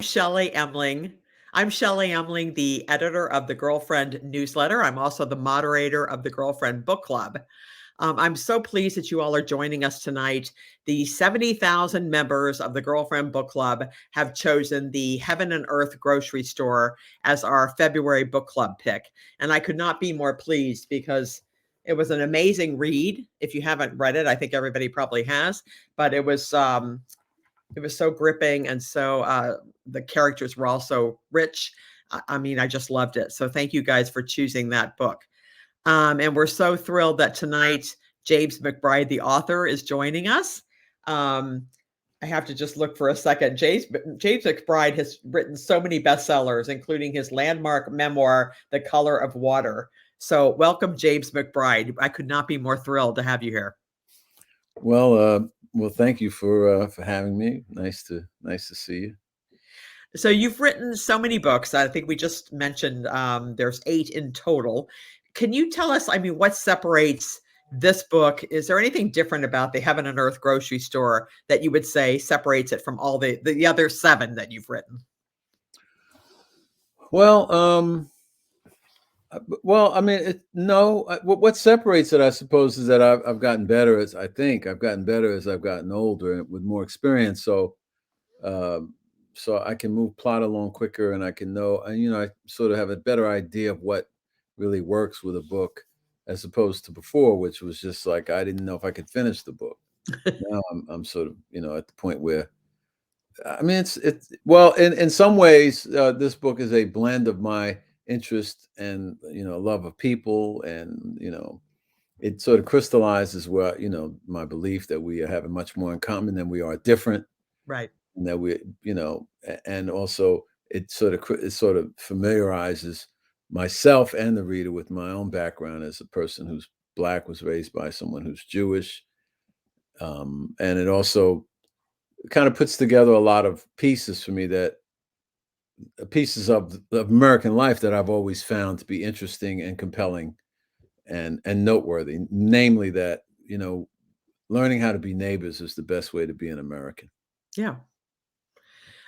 Shelley Emling. I'm Shelley Emling, the editor of the Girlfriend newsletter. I'm also the moderator of the Girlfriend Book Club. I'm so pleased that you all are joining us tonight. The 70,000 members of the Girlfriend Book Club have chosen the Heaven and Earth grocery store as our February book club pick. And I could not be more pleased because it was an amazing read. If you haven't read it, I think everybody probably has, but it was so gripping, and so the characters were also rich. I mean, I just loved it. So thank you guys for choosing that book. And we're so thrilled that tonight James McBride, the author, is joining us. I have to just look for a second. James McBride has written so many bestsellers, including his landmark memoir, The Color of Water. So welcome, James McBride. I could not be more thrilled to have you here. Well, thank you for having me. Nice to see you. So you've written so many books. I think we just mentioned there's 8 in total. Can you tell us, I mean, what separates this book? Is there anything different about the Heaven and Earth grocery store that you would say separates it from all the other 7 that you've written? Well, I mean, what separates it, I suppose, is that I've gotten better as I've gotten better as I've gotten older with more experience. So I can move plot along quicker, and I can know, and I sort of have a better idea of what really works with a book, as opposed to before, which was just like I didn't know if I could finish the book. Now I'm sort of at the point where, I mean, it's well, in some ways, this book is a blend of my interest and love of people, and it sort of crystallizes where my belief that we are having much more in common than we are different, Right. and that we and also it sort of familiarizes myself and the reader with my own background as a person who's Black, was raised by someone who's Jewish, and it also kind of puts together a lot of pieces for me, that pieces of American life that I've always found to be interesting and compelling and noteworthy. Namely, that learning how to be neighbors is the best way to be an American. Yeah.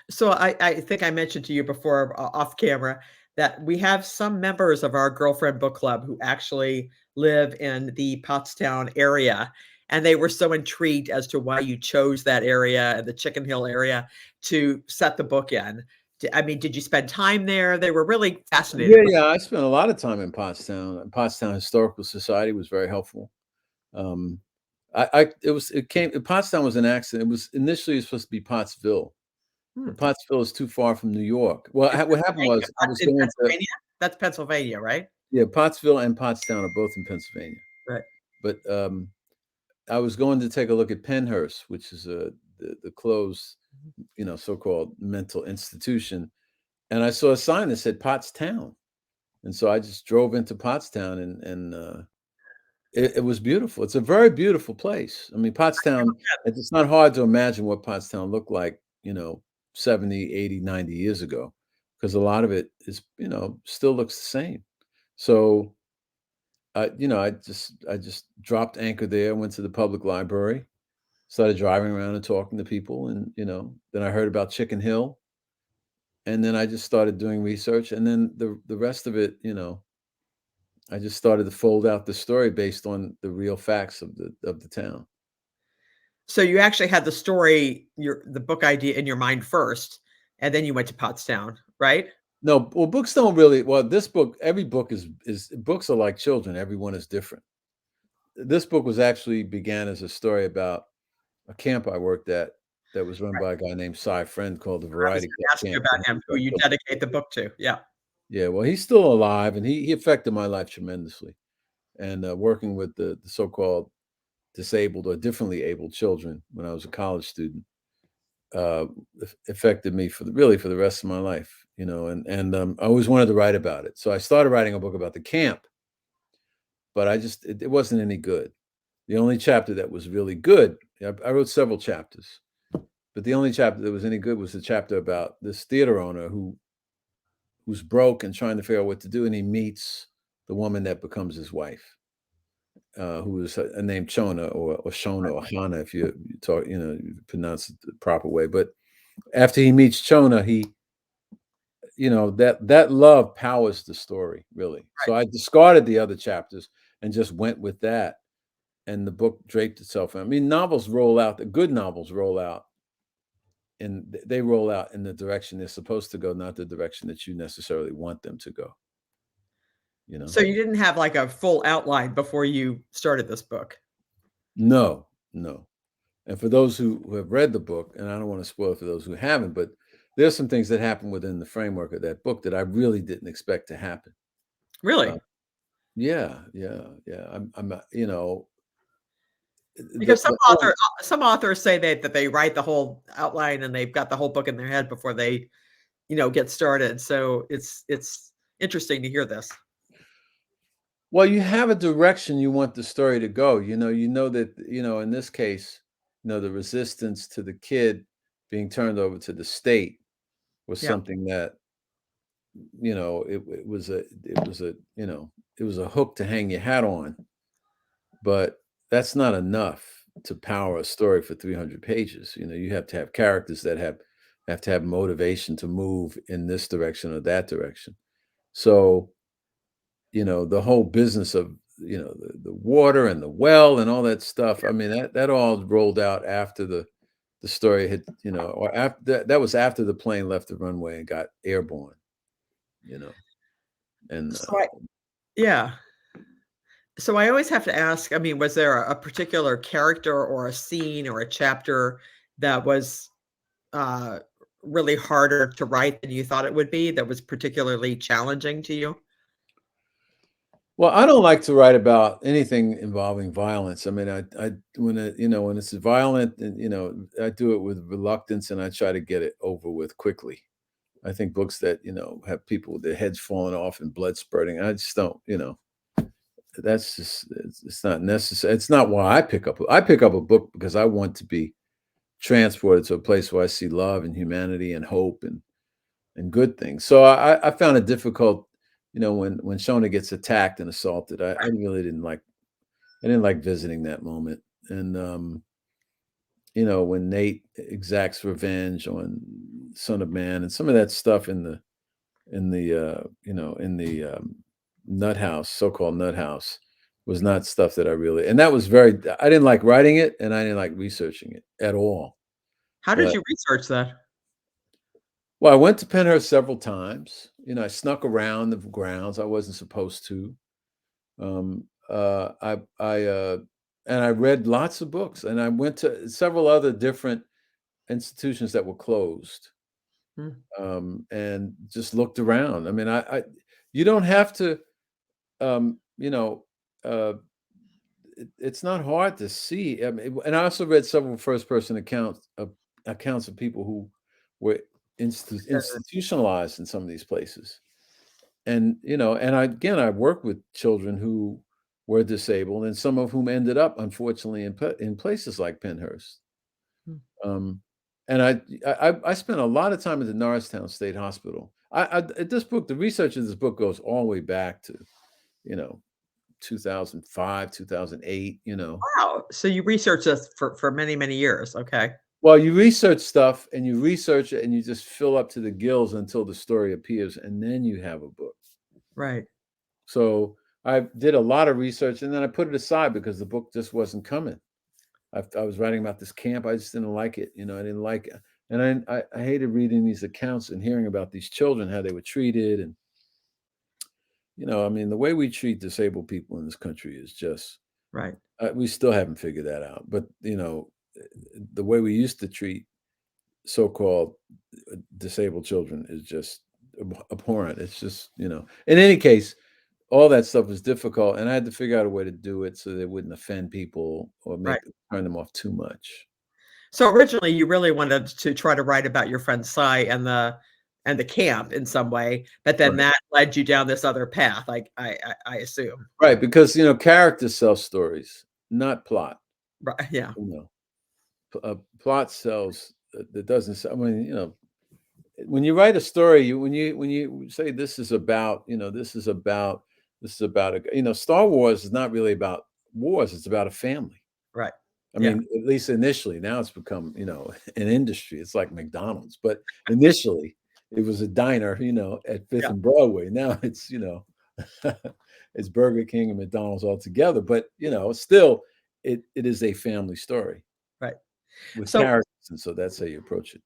So I think I mentioned to you before off camera that we have some members of our Girlfriend Book Club who actually live in the Pottstown area. And they were so intrigued as to why you chose that area and the Chicken Hill area to set the book in. I mean, did you spend time there? They were really fascinated. Yeah, I spent a lot of time in Pottstown. Pottstown Historical Society was very helpful. Pottstown was an accident. It was initially supposed to be Pottsville. But Pottsville is too far from New York. Well, what happened was I was going to. That's Pennsylvania, right? Yeah, Pottsville and Pottstown are both in Pennsylvania. Right. But I was going to take a look at Pennhurst, which is the closed, so-called mental institution, and I saw a sign that said Pottstown, and so I just drove into Pottstown, and it was beautiful. It's a very beautiful place. I mean, Pottstown. It's not hard to imagine what Pottstown looked like, 70, 80, 90 years ago, because a lot of it is, still looks the same. So I just dropped anchor there, went to the public library, started driving around and talking to people, and then I heard about Chicken Hill, and then I just started doing research, and then the rest of it, I just started to fold out the story based on the real facts of the town. So you actually had the book idea in your mind first, and then you went to Pottstown, right? No, well, books don't really. Well, this book, every book is books are like children. Everyone is different. This book began as a story about a camp I worked at that was run by a guy named Cy Friend, called the Variety Club. Ask you about him, who you dedicate the book to. Yeah. Yeah, well, he's still alive, and he affected my life tremendously. And working with the so-called disabled or differently abled children when I was a college student affected me for the rest of my life. And I always wanted to write about it, so I started writing a book about the camp. But it wasn't any good. The only chapter that was really good, I wrote several chapters, but the only chapter that was any good was the chapter about this theater owner who's broke and trying to figure out what to do, and he meets the woman that becomes his wife, who is named Chona or Shona or Hana, if you talk, you pronounce it the proper way. But after he meets Chona, he that love powers the story, really. So Right. I discarded the other chapters and just went with that, and the book draped itself. I mean, novels roll out. The good novels roll out, and they roll out in the direction they're supposed to go, not the direction that you necessarily want them to go. You know? So you didn't have, like, a full outline before you started this book? No, no. And for those who have read the book, and I don't want to spoil it for those who haven't, but there's some things that happen within the framework of that book that I really didn't expect to happen. Uh, Really? yeah, yeah, yeah. Because The whole some authors say that they write the whole outline and they've got the whole book in their head before they, get started. So it's interesting to hear this. well, you have a direction you want the story to go. You know that, in this case, the resistance to the kid being turned over to the state was Yeah. something that, it was a hook to hang your hat on. But that's not enough to power a story for 300 pages. You have to have characters that have to have motivation to move in this direction or that direction. So, the whole business of, the water and the well and all that stuff. I mean, that all rolled out after the story had, or after that was after the plane left the runway and got airborne, you know. And So I yeah. So I always have to ask, I mean, was there a particular character or a scene or a chapter that was uh really harder to write than you thought it would be, that was particularly challenging to you? Well, I don't like to write about anything involving violence. I mean, when it's violent, and I do it with reluctance, and I try to get it over with quickly. I think books that have people with their heads falling off and blood spurting, I just don't. That's just it's not necessary. It's not why I pick up a book because I want to be transported to a place where I see love and humanity and hope and good things. So I found it difficult, when Shona gets attacked and assaulted. I really didn't like. I didn't like visiting that moment. And when Nate exacts revenge on Son of Man and some of that stuff in the nut house, so-called nut house, was not stuff that I really. And that was very. I didn't like writing it, and I didn't like researching it at all. How did But you research that? well, I went to Penhurst several times. I snuck around the grounds. I wasn't supposed to. I and I read lots of books, and I went to several other different institutions that were closed, Mm, and just looked around. I mean, you don't have to, um, you know, uh, it's not hard to see. I mean, and I also read several first-person accounts of people who were uh, institutionalized in some of these places. And, I worked with children who were disabled and some of whom ended up, unfortunately, in places like Penhurst. mm. Um, and I spent a lot of time at the Norristown State Hospital. The research of this book goes all the way back to, you know, 2005, 2008, Wow, so you researched this for many, many years, okay, Well, you research stuff and you research it and you just fill up to the gills until the story appears, and then you have a book. right. So I did a lot of research and then I put it aside because the book just wasn't coming. I was writing about this camp. I just didn't like it. I didn't like it. And I hated reading these accounts and hearing about these children, how they were treated. And, I mean, the way we treat disabled people in this country is just, Right. we still haven't figured that out. But, the way we used to treat so-called disabled children is just abhorrent. It's just, in any case, all that stuff was difficult, and I had to figure out a way to do it so they wouldn't offend people or Right. turn them off too much. So originally, you really wanted to try to write about your friend Cy and the camp in some way, but then Right. that led you down this other path, like, I assume. Right, because, characters sell stories, not plot, Right, yeah, you know? Plot sells, that doesn't sell. I mean, when you write a story, when you say this is about Star Wars is not really about wars, it's about a family. right. I Yeah, mean, at least initially. Now it's become, an industry. It's like McDonald's, but initially it was a diner, at Fifth Yeah, and Broadway. Now it's, it's Burger King and McDonald's all together. But still, it is a family story right. with So characters, and so that's how you approach it.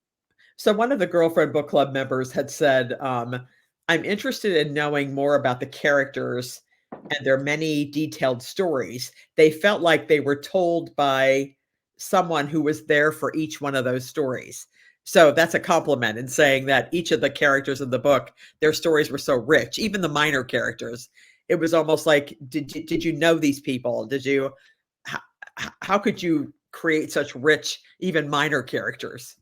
So one of the girlfriend book club members had said, "I'm interested in knowing more about the characters and their many detailed stories. They felt like they were told by someone who was there for each one of those stories." So that's a compliment in saying that each of the characters in the book, their stories were so rich, even the minor characters. It was almost like, did you know these people? Did you how, how could you create such rich, even minor characters?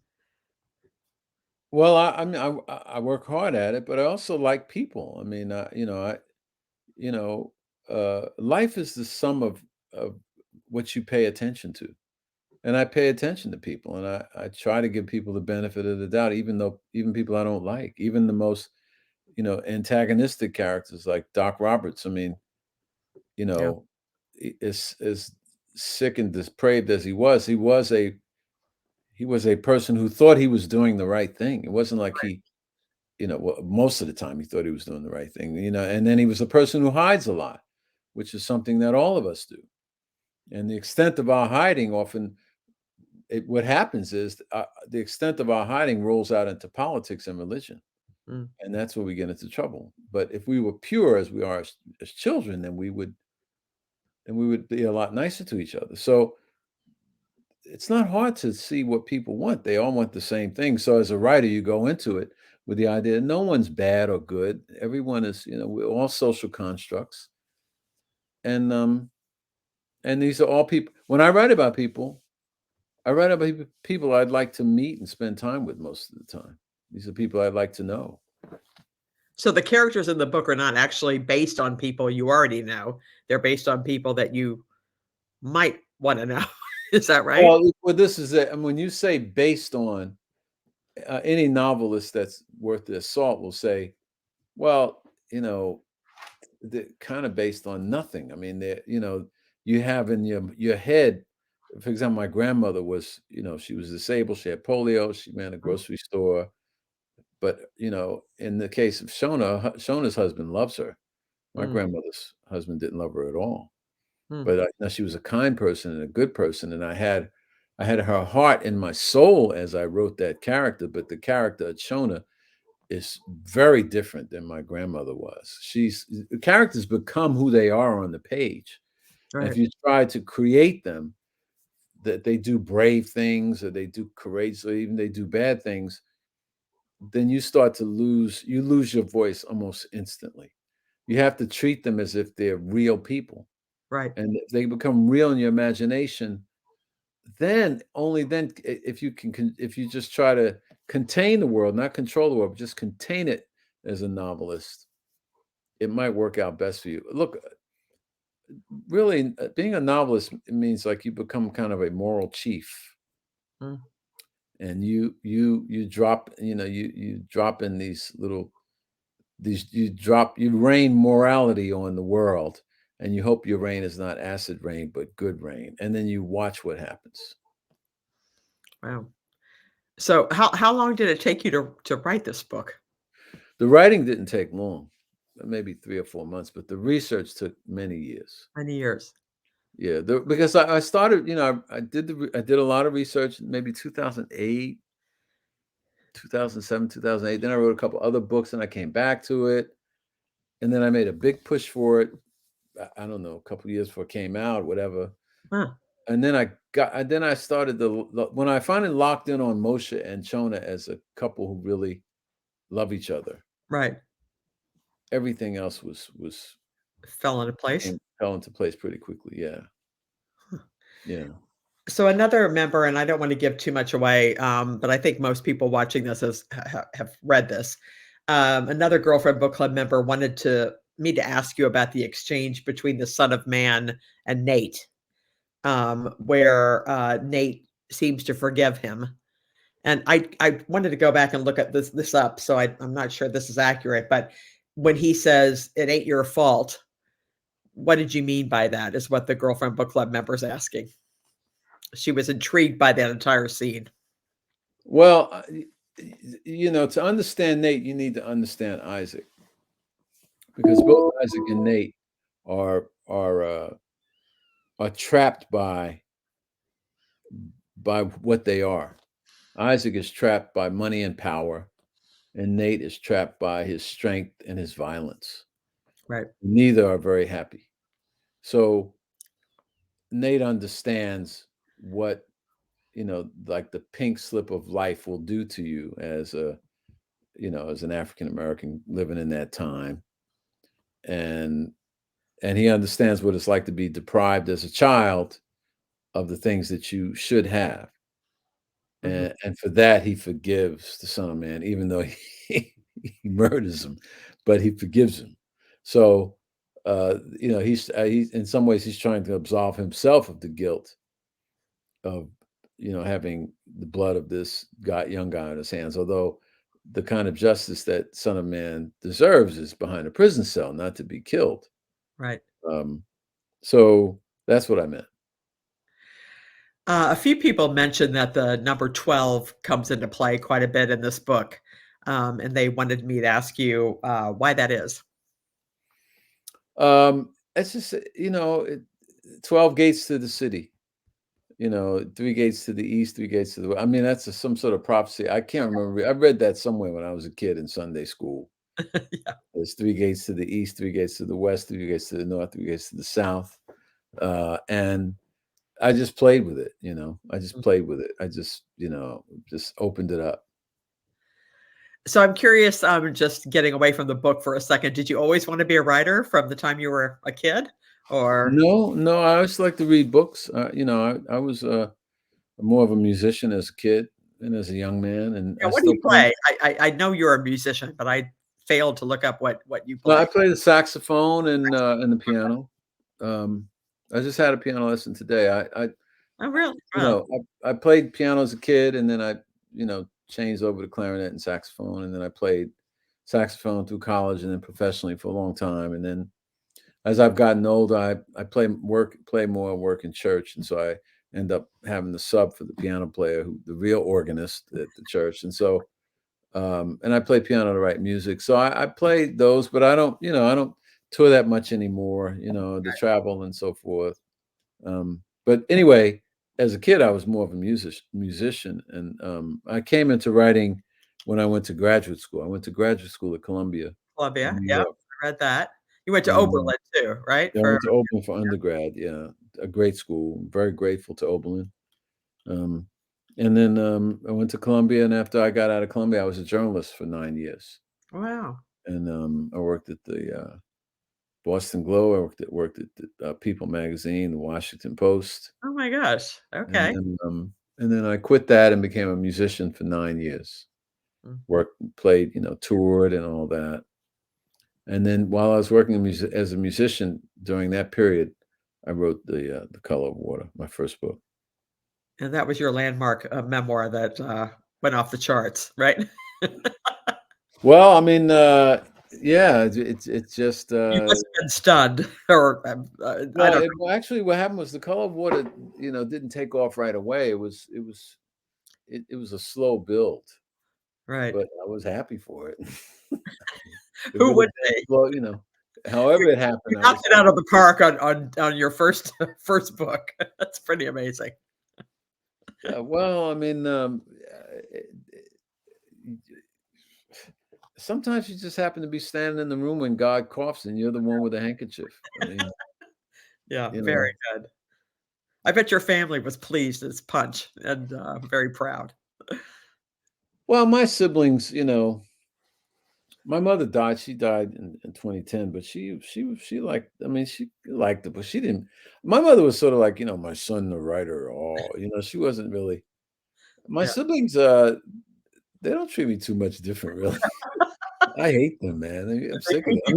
Well, I mean, I work hard at it, but I also like people. I mean, you know, life is the sum of what you pay attention to, and I pay attention to people, and I try to give people the benefit of the doubt, even people I don't like, even the most antagonistic characters like Doc Roberts. I mean, you Yeah, know, as sick and depraved as he was a person who thought he was doing the right thing. It wasn't like well, most of the time he thought he was doing the right thing, and then he was a person who hides a lot, which is something that all of us do. And the extent of our hiding often, what happens is the extent of our hiding rolls out into politics and religion. mm. And that's where we get into trouble. But if we were pure as we are as children, then we would be a lot nicer to each other. So it's not hard to see what people want. They all want the same thing. So as a writer, you go into it with the idea no one's bad or good. Everyone is, we're all social constructs. And these are all people. When I write about people, I write about people I'd like to meet and spend time with most of the time. These are people I'd like to know. So the characters in the book are not actually based on people you already know. They're based on people that you might wanna know. Is that right? Well, this is it. And when you say based on, any novelist that's worth their salt will say, well, they're kind of based on nothing. I mean, you have in your head, for example, my grandmother was, she was disabled. She had polio. She ran a Mm, grocery store. But, in the case of Shona's husband loves her. My mm, grandmother's husband didn't love her at all. mm, But, she was a kind person and a good person, and I had her heart in my soul as I wrote that character, but the character of Shona is very different than my grandmother was. The characters become who they are on the page. And if right, you try to create them, that they do brave things or they do courageous or even they do bad things, then you lose your voice almost instantly. You have to treat them as if they're real people. right, And if they become real in your imagination, then only then if you if you just try to contain the world, not control the world, but just contain it as a novelist, it might work out best for you. Look, really, being a novelist, it means like you become kind of a moral chief, mm. and you drop, you drop in you rain morality on the world, and you hope your rain is not acid rain but good rain, and then you watch what happens. Wow. So how long did it take you to write this book? The writing didn't take long, maybe 3 or 4 months, but the research took many years. Many years. Yeah, because I started, I did a lot of research, maybe 2008, 2007, 2008. Then I wrote a couple other books, and I came back to it, and then I made a big push for it. I don't know, a couple years before it came out, whatever. Huh, And then I started when I finally locked in on Moshe and Chona as a couple who really love each other. right. Everything else was Fell into place. fell into place pretty quickly. Yeah, yeah. So another member, and I don't want to give too much away, but I think most people watching this have read this. Another girlfriend book club member wanted to me to ask you about the exchange between the Son of Man and Nate, where Nate seems to forgive him. And I wanted to go back and look at this up, so I'm not sure this is accurate, but when he says it ain't your fault, what did you mean by that? Is what the girlfriend book club member's asking. She was intrigued by that entire scene. Well, To understand Nate, you need to understand Isaac, because both Isaac and Nate are are uh, are trapped by what they are. Isaac is trapped by money and power, and Nate is trapped by his strength and his violence. Right. Neither are very happy. So Nate understands what, like the pink slip of life will do to you as an African American living in that time. And he understands what it's like to be deprived as a child of the things that you should have. Mhm. And for that, he forgives the Son of Man, even though he murders him, but he forgives him. So, he's in some ways he's trying to absolve himself of the guilt of, having the blood of this young guy on his hands. Although the kind of justice that Son of Man deserves is behind a prison cell, not to be killed. Right. Um, so that's what I meant. A few people mentioned that the number 12 comes into play quite a bit in this book, and they wanted me to ask you why that is. It's just 12 gates to the city. 3 gates to the east, 3 gates to the west. I mean, that's some sort of prophecy. I can't remember. I read that somewhere when I was a kid in Sunday school. Yeah. There's 3 gates to the east, 3 gates to the west, 3 gates to the north, 3 gates to the south. And I just played with it. I just Mhm. played with it. I just opened it up. So I'm curious, just getting away from the book for a second. Did you always want to be a writer from the time you were a kid, or No, no, I always like to read books. I was more of a musician as a kid and as a young man, and yeah, I what do still you play. play? I know you're a musician, but I failed to look up what you No, I play. play the saxophone and the piano. Um, I just had a piano lesson today. Oh, really? Wow. I played piano as a kid, and then I, changed over to clarinet and saxophone, and then I played saxophone through college and then professionally for a long time. And then as I've gotten older, I play more work in church, and so I end up having the sub for the piano player, the real organist at the church, and so and I play piano to write music. So I play those, but I don't tour that much anymore, the travel and so forth. But anyway, as a kid, I was more of a musician. And I came into writing when I went to graduate school. I went to graduate school at Columbia in Columbia, New yep, York. I read that. You went to And Oberlin too, right? yeah, I For went to Oberlin for undergrad. Yeah, a great school. Very grateful to Oberlin. Um, and then I went to Columbia, and after I got out of Columbia, I was a journalist for 9 years. wow. And I worked at the Boston Globe. I worked at the, People Magazine, the Washington Post, Oh my gosh. and Okay. then I quit that and became a musician for 9 years. Mhm. Worked, played, toured, and all that. And then while I was working as a musician during that period, I wrote the Color of Water, my first book. And that was your landmark, memoir that, went off the charts, right? Well, I mean, yeah, it's just You must have been stunned or, I don't well, actually, what happened was the Color of Water, didn't take off right away. It was a slow build, know. Right. but I was happy for it. It Who would have would been be? slow, however it You happened, I knocked was it out happy. of the park on your first first book. That's pretty amazing. Yeah, well, I mean, sometimes you just happen to be standing in the room when God coughs, and you're the one with a handkerchief. I mean, Yeah, you very know. good. I bet your family was pleased as punch and, very proud. Well, my siblings, my mother died. She died in 2010, but she liked. I mean, she liked it, but she didn't. My mother was sort of like, my son, the writer. Oh, she wasn't really. My Yeah. siblings, they don't treat me too much different, really. I hate them, man. I'm They sick of keep them.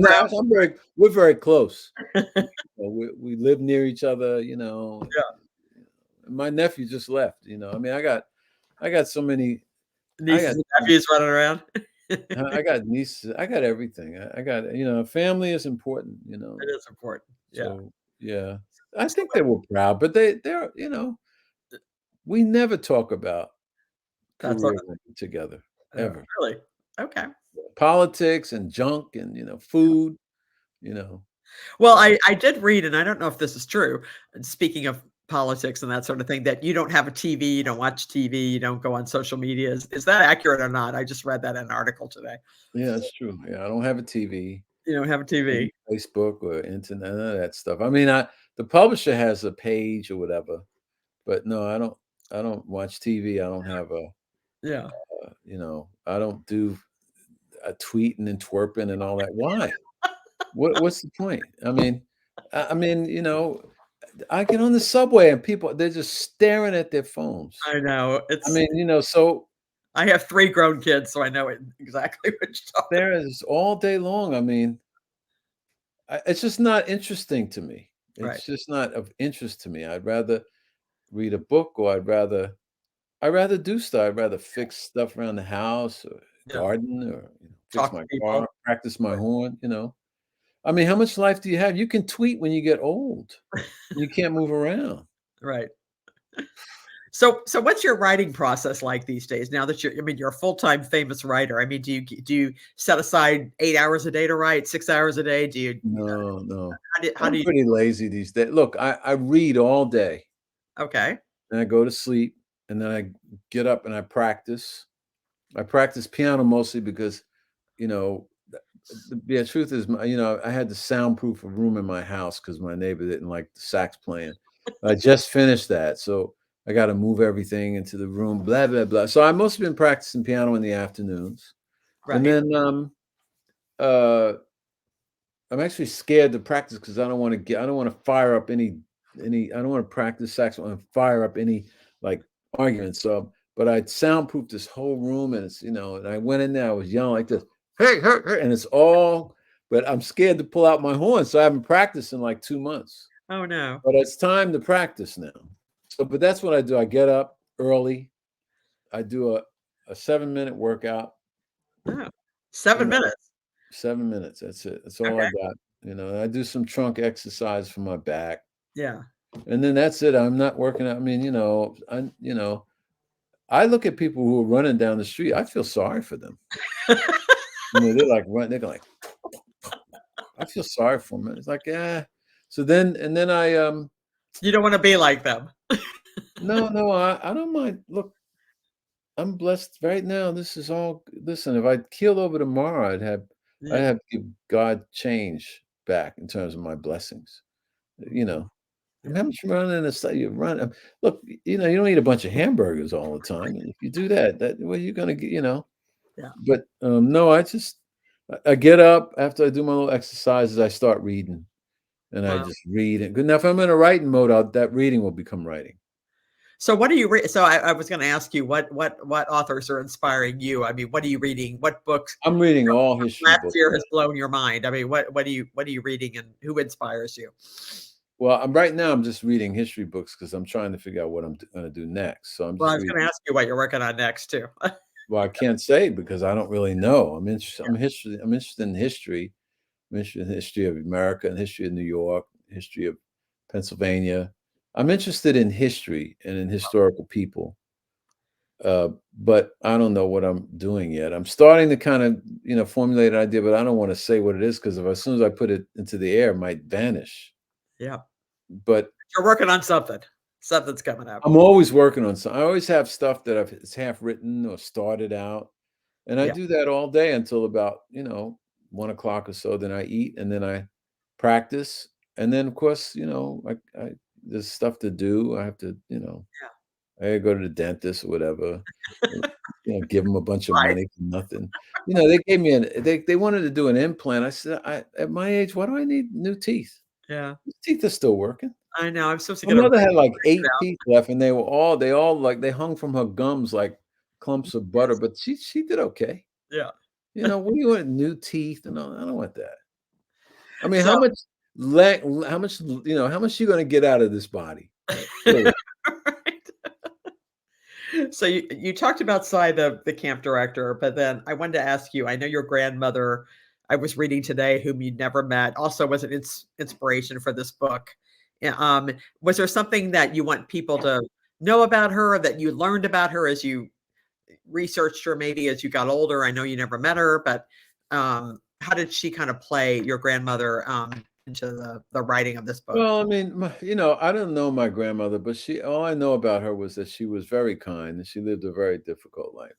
you We're very close. grounded. We live near each other, Yeah. My nephew just left, I mean, I got so many. I Nieces got and nephews running around. I It got nieces. I got everything. I got, family is important, is important. Yeah. So yeah, I So think they were proud, but they're, we never talk about that's all career together. ever. Really? Okay. Politics and junk and, food, you know, Well, uh, I did read, and I don't know if this is true, speaking of politics and that sort of thing, that you don't have a TV, you don't watch TV, you don't go on social media. Is that accurate or not? I just read that in an article today. yeah, that's true. Yeah, I don't have a TV, You don't have a don't use TV. Facebook or internet, none of that stuff. I mean, the publisher has a page or whatever, but no, I don't watch TV. I don't have Yeah. I don't do tweeting and twerping and all that. Why? What's the point? I mean, I get on the subway and people they're just staring at their phones. I know. I It's mean, so I have 3 grown kids, so I know exactly what you're talking there is all day long. I mean, it's just not interesting to me. right. It's just not of interest to me. I'd rather read a book or I'd rather do stuff. I'd rather fix stuff around the house or Yeah. garden or fix Talk to my car, people. practice my Right. horn. I mean, how much life do you have? You can tweet when you get old. You can't move around. Right. So what's your writing process like these days now that you're a full-time famous writer? I mean, do you set aside 8 hours a day to write, 6 hours a day? Do you No, no. how do I'm you pretty lazy these days. Look, I read all day okay. and I go to sleep and then I get up and I practice. I practice piano mostly because, you know, the truth is, I had to soundproof a room in my house because my neighbor didn't like the sax playing. I just finished that, so I got to move everything into the room. Blah blah blah. So I mostly been practicing piano in the afternoons, and Right. then uh, I'm actually scared to practice because I don't want to fire up I don't want to practice saxophone and fire up any like arguments. So, but I soundproofed this whole room, and and I went in there, I was yelling like this, hey, hey, hey, and it's all, but I'm scared to pull out my horn, so I haven't practiced in like 2 months. Oh, no. But it's time to practice now. So, but that's what I do. I get up early. I do a 7 minute workout. Oh, You 7 know, minutes. 7 minutes. That's it. That's all I Okay. got. I do some trunk exercise for my back, Yeah. and then that's it. I'm not working out. I mean, I look at people who are running down the street. I feel sorry for them. They're like run. They're like, I feel sorry for them. It's like, yeah. So then, and then You don't wanna be like them. no, no, I don't mind. Look, I'm blessed right now. This is all. Listen, if I keeled over tomorrow, I'd Yeah, have to give God change back in terms of my blessings. You know, I'm yeah, having some running and stuff. You run. Look, you don't eat a bunch of hamburgers all the time. And if you do that, well, you're gonna get. yeah. But no, I get up after I do my little exercises. I start reading, and I Wow. just read. And good now, if I'm in a writing mode, that reading will become writing. So what do you read? So I was gonna ask you what authors are inspiring you? I mean, what are you reading? What books I'm reading all history last books. year has blown your mind? I mean, what are you reading and who inspires you? Well, right now I'm just reading history books because I'm trying to figure out what I'm gonna do next. So I'm Well, I just was gonna reading. ask you what you're working on next too. Well, I can't say because I don't really know. I'm interested. Yeah, I'm interested in history. I'm interested in the history of America and history of New York, history of Pennsylvania. I'm interested in history and in historical people. But I don't know what I'm doing yet. I'm starting to kind of, formulate an idea, but I don't want to say what it is because if as soon as I put it into the air, it might vanish. yeah. But You're working on something. Something's coming up. I'm always working on some I always have stuff that it's half written or started out, and I Yeah, do that all day until about, 1 o'clock or so, then I eat, and then I practice, and then, of course, I there's stuff to do. I have to, yeah. I gotta go to the dentist or whatever, uh, give them a bunch of Right. money for nothing. They gave me they wanted to do an implant. I said, At my age, why do I need new teeth? Yeah. These teeth are still working." I know. I'm supposed to My get a mother had, like, brace 8 out. teeth left, and they all, like they hung from her gums like clumps of butter, Yes. but she did okay. Yeah. What do you want, new teeth and all I don't want that. I mean, So how much you gonna get out of this body? Really? right. So you talked about Cy, the camp director, but then I wanted to ask you, I know your grandmother, I was reading today, whom you'd never met, also was an inspiration for this book. Yeah, was there something that you want people to know about her, or that you learned about her as you researched her maybe as you got older? I know you never met her, but how did she kind of play your grandmother into the writing of this book? Well, I mean, I don't know my grandmother, but all I know about her was that she was very kind and she lived a very difficult life.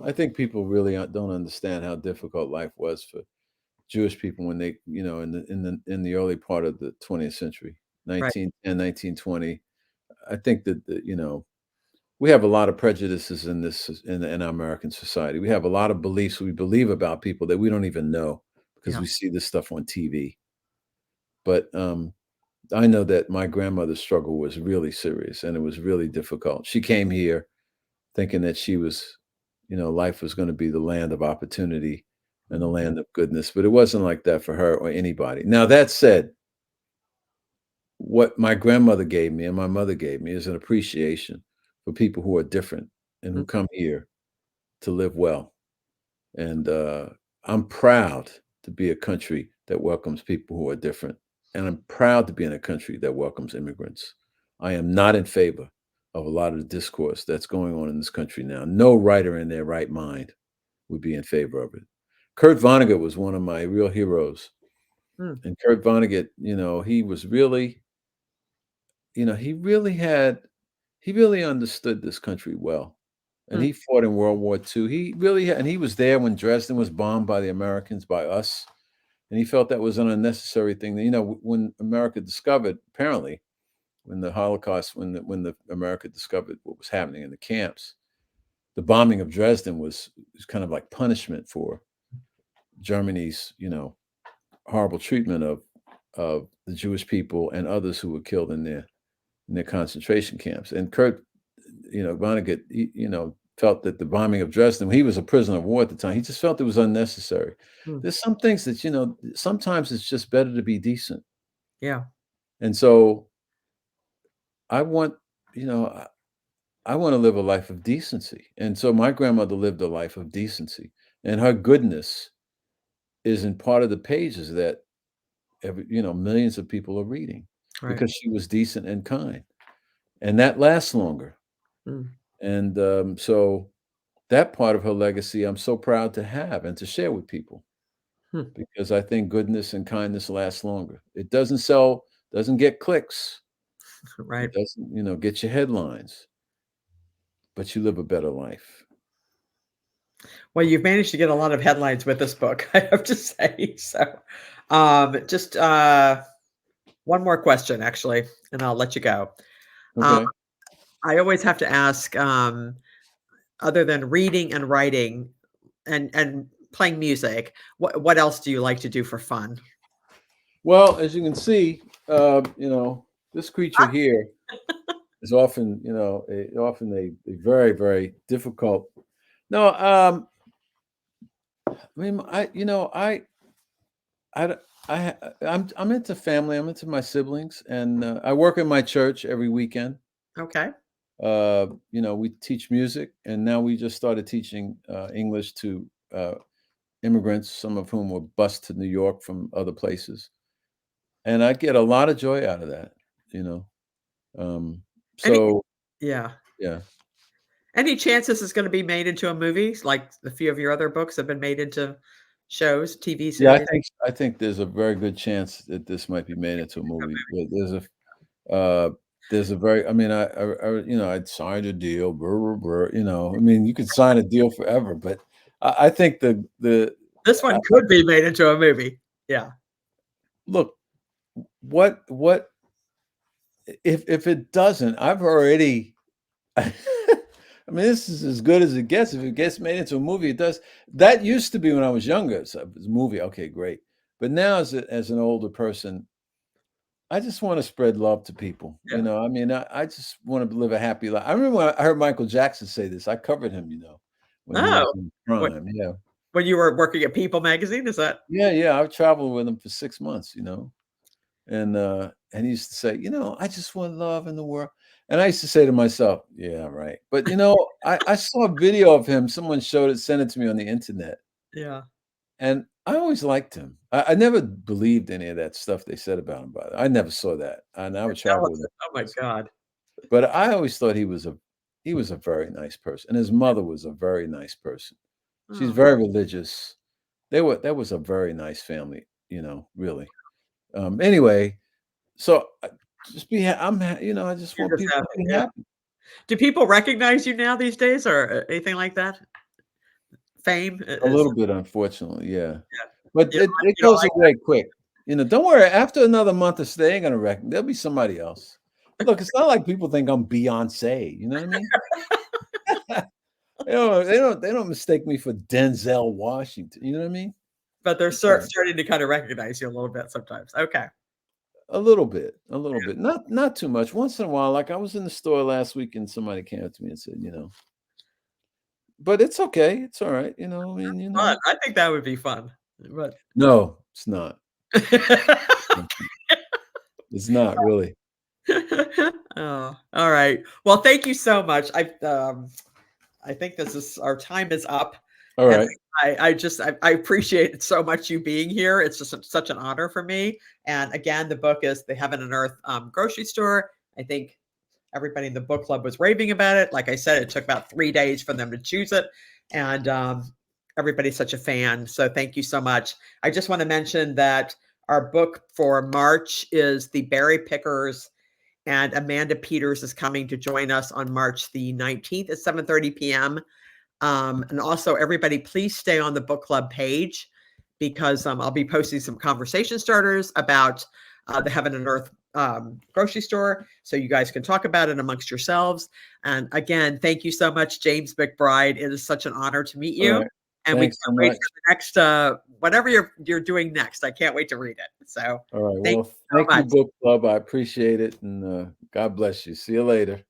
I Mm, think people really don't understand how difficult life was for Jewish people when they, in the early part of the 20th century, right. 1910, 1920. I think that we have a lot of prejudices in our American society. We have a lot of beliefs we believe about people that we don't even know because Yeah. we see this stuff on TV. But I know that my grandmother's struggle was really serious and it was really difficult. She came here thinking that life was going to be the land of opportunity and the Mhm. land of goodness, but it wasn't like that for her or anybody. Now, that said, what my grandmother gave me and my mother gave me is an appreciation for people who are different and Mm, who come here to live well. And I'm proud to be a country that welcomes people who are different. And I'm proud to be in a country that welcomes immigrants. I am not in favor of a lot of the discourse that's going on in this country now. No writer in their right mind would be in favor of it. Kurt Vonnegut was one of my real heroes. mm, And Kurt Vonnegut, he was really, he really understood this country well. And mm, he fought in World War II. He really and he was there when Dresden was bombed by the Americans, by us, and he felt that was an unnecessary thing. When America discovered, apparently, when the Holocaust, when the America discovered what was happening in the camps, the bombing of Dresden was kind of like punishment for Germany's, horrible treatment of the Jewish people and others who were killed in their concentration camps. And Kurt, Vonnegut, felt that the bombing of Dresden, he was a prisoner of war at the time. He just felt it was unnecessary. mm. There's some things that, sometimes it's just better to be decent. Yeah. And so I want, you know, I want to live a life of decency. And so my grandmother lived a life of decency, and her goodness is in part of the pages that millions of people are reading Right. because she was decent and kind, and that lasts longer. Mm, And so that part of her legacy, I'm so proud to have and to share with people hmm. because I think goodness and kindness lasts longer. It doesn't get clicks. It Right. doesn't, get you headlines, but you live a better life. Well, you've managed to get a lot of headlines with this book, I have to say. So, just one more question, actually, and I'll let you go. Um, Okay. I always have to ask, other than reading and writing and playing music, what else do you like to do for fun? Well, as you can see, this creature here is often, a very, very difficult. No, I mean, I, d- I'm into family. I'm into my siblings, and I work in my church every weekend. Okay. We teach music, and now we just started teaching English to immigrants, some of whom were bused to New York from other places, and I get a lot of joy out of that. You know, Any so Yeah. yeah, Any chance this is gonna be made into a movie, like a few of your other books have been made into shows, TV yeah. I series? think I think there's a very good chance that this might be made into a movie. Uh, there's a very, I mean, I'd signed a deal, brr, brr, brr, I mean, you could sign a deal forever, but I think This I, one could be made into a movie. Yeah. look, what if it doesn't, I've already, I mean, this is as good as it gets. If it gets made into a movie, it does. That used to be when I was younger. So it was a movie, okay, great. But now as an older person, I just wanna spread love to people, Yeah. I mean, I just wanna live a happy life. I remember when I heard Michael Jackson say this, I covered him, when he was Oh, in his what prime, yeah. when you were working at People Magazine, is that Yeah, yeah, I traveled with him for 6 months, and he used to say, "I just want love in the world." And I used to say to myself, "Yeah, right." But, I saw a video of him, someone showed it, sent it to me on the internet, Yeah. and I always liked him. I never believed any of that stuff they said about him, by the I never saw that, and I would Tell travel with us him. oh my god. But I always thought he was a He was a very nice person, and his mother was a very nice person. She's Oh, very religious. That was a very nice family, really. Anyway, so, just be ha I'm ha I just you're want just people happy, to be yeah. happy. Do people recognize you now these days or, anything like that? Fame I A is little bit, unfortunately, yeah. yeah. But it You don't goes like away quick. Don't worry, after another month or so, they ain't gonna there'll be somebody else. Look, it's not like people think I'm Beyoncé, you know what I mean? They don't mistake me for Denzel Washington, you know what I mean? but they're It's all right. starting to kinda recognize you a little bit sometimes. Okay. A little bit, not too much. Once in a while, like I was in the store last week and somebody came up to me and said, but it's okay. It's all right. I mean, Fun. I think that would be fun, but No, it's not. It's not really. Oh, all right. Well, thank you so much. I think this is our time is up, All and right. I appreciate it so much you being here. It's just such an honor for me. And again, the book is The Heaven and Earth Grocery Store. I think everybody in the book club was raving about it. Like I said, it took about 3 days for them to choose it, and everybody's such a fan. So thank you so much. I just want to mention that our book for March is The Berry Pickers, and Amanda Peters is coming to join us on March the 19th at 7:30 p.m. And also, everybody, please stay on the book club page because I'll be posting some conversation starters about the Heaven and Earth grocery store so you guys can talk about it amongst yourselves. And again, thank you so much, James McBride. It is such an honor to meet All you. right. And we Thanks can't so wait for much. the next whatever you're doing next. I can't wait to read it. So All right. thank Well, you so thank you, much. book club. I appreciate it, and God bless you. See you later.